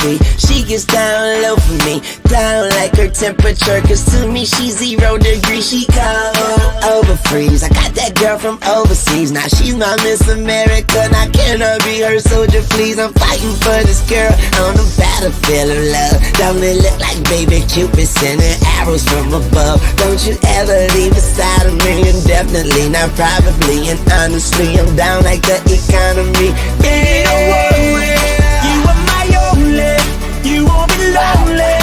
free. She gets down low for me, down like her temperature, cause to me she's 0 degrees. She cold, over freeze. I got that girl from overseas, now she's my Miss America. Now can I be her soldier, please? I'm fighting for this girl on the battlefield of love. Don't it look like baby Cupid sending arrows from above? Don't you ever leave beside of me, and definitely not probably. And honestly, I'm down like the economy. Yeah, you are my only, you won't be lonely,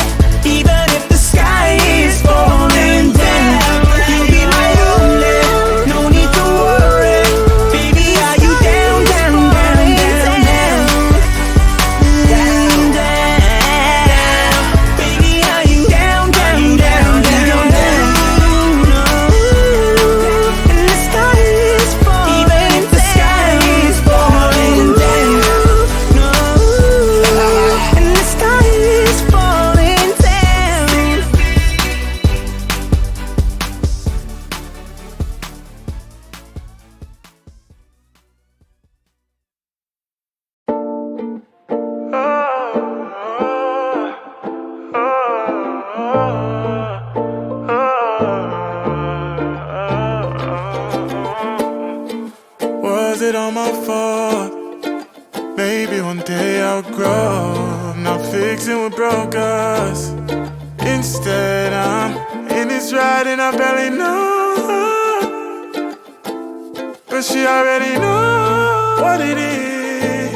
even if the sky is falling down. You'll be my only, no need to worry. Baby, are you down, down, down, down, down, down, down? Baby, are you down, down, down, down, down? And the sky is falling, even if the sky is falling down. And the sky is falling down. Was it all my fault? Maybe one day I'll grow. Not fixing what broke us. Instead, I'm in this ride and I barely know. But she already knows what it is.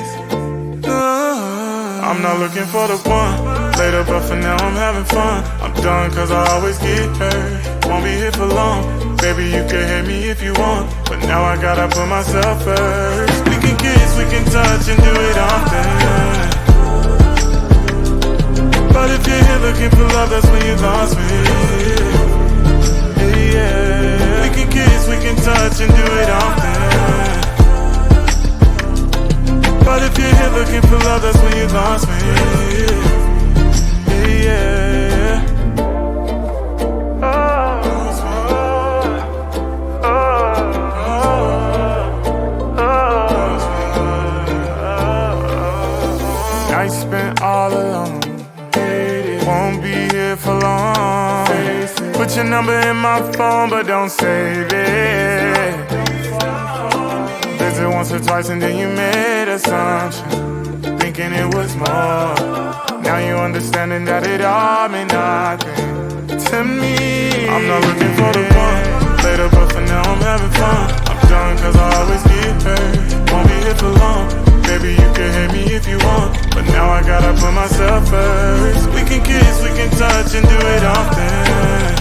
I'm not looking for the one later, but for now I'm having fun. I'm done cause I always get hurt. Won't be here for long. Baby, you can hate me if you want, but now I gotta put myself first. We can kiss, we can touch and do it often. But if you're here looking for love, that's when you lost me. Yeah, yeah. We can kiss, we can touch and do it often. But if you're here looking for love, that's when you lost me. Yeah, yeah. Night spent all alone, won't be here for long. Put your number in my phone, but don't save it. Visit once or twice and then you made assumption, thinking it was more. Now you understanding that it all meant nothing to me. I'm not looking for the one later, but for now I'm having fun. I'm done cause I always get hurt. Won't be here for long. Baby, you can hate me if you want, but now I gotta put myself first. We can kiss, we can touch and do it often.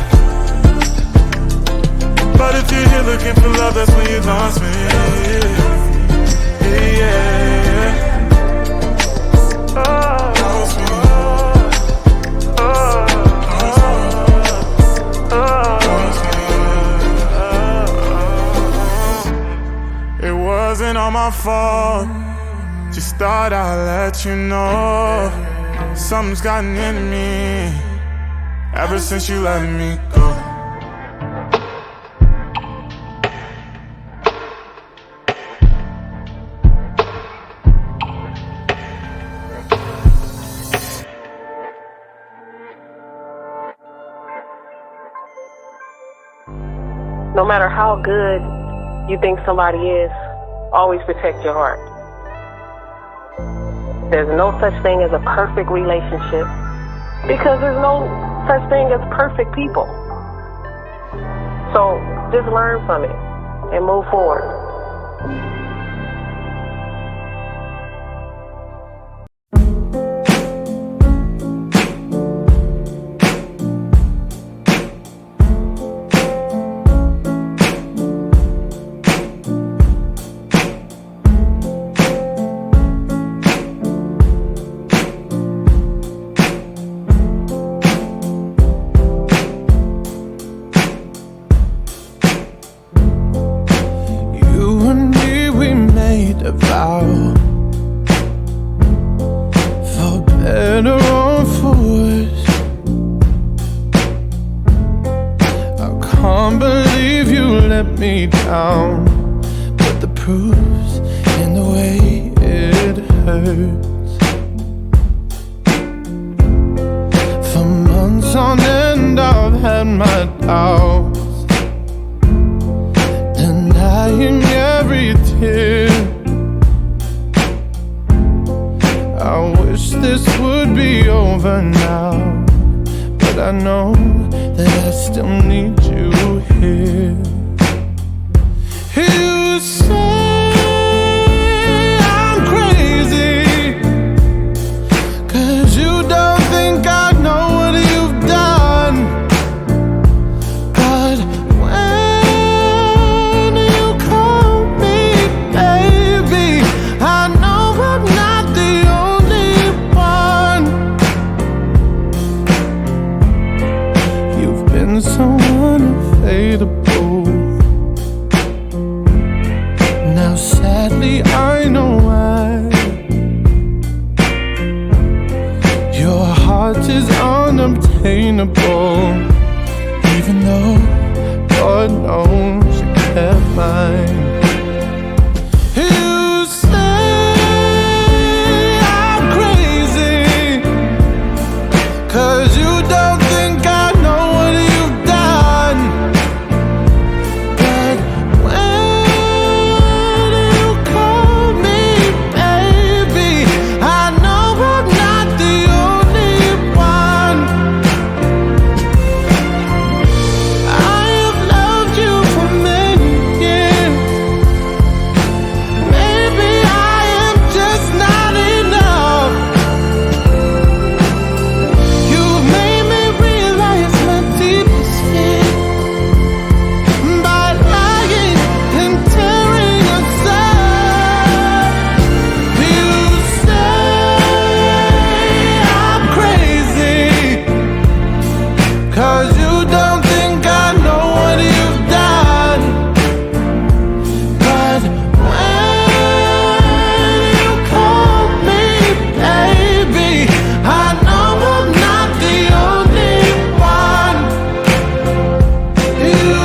But if you're here looking for love, that's when you lost me. Yeah, yeah. Lost me. It wasn't all my fault. Just thought I'd let you know something's gotten into me ever since you let me go. No matter how good you think somebody is, always protect your heart. There's no such thing as a perfect relationship because there's no such thing as perfect people. So just learn from it and move forward. A vow, for better or for worse. I can't believe you let me down, but the proof's in the way it hurts. house, denying every tear. I wish this would be over now, but I know that I still need you here. You say I'm crazy, 'cause you don't think I know what you've done. But when you call me baby, I know I'm not the only one. You've been so unfadable. Now sadly I know why. Your heart is unobtainable, even though God knows you kept mine. You say I'm crazy, 'cause you don't think I know what you've done. But when you call me baby, I know I'm not the only one. I have loved you for many years. Maybe I am just not enough. You've made me realize my deepest fear by lying and tearing us up. You say I'm crazy, 'cause you don't think I know what you've done. But when you call me baby, I know I'm not the only one. You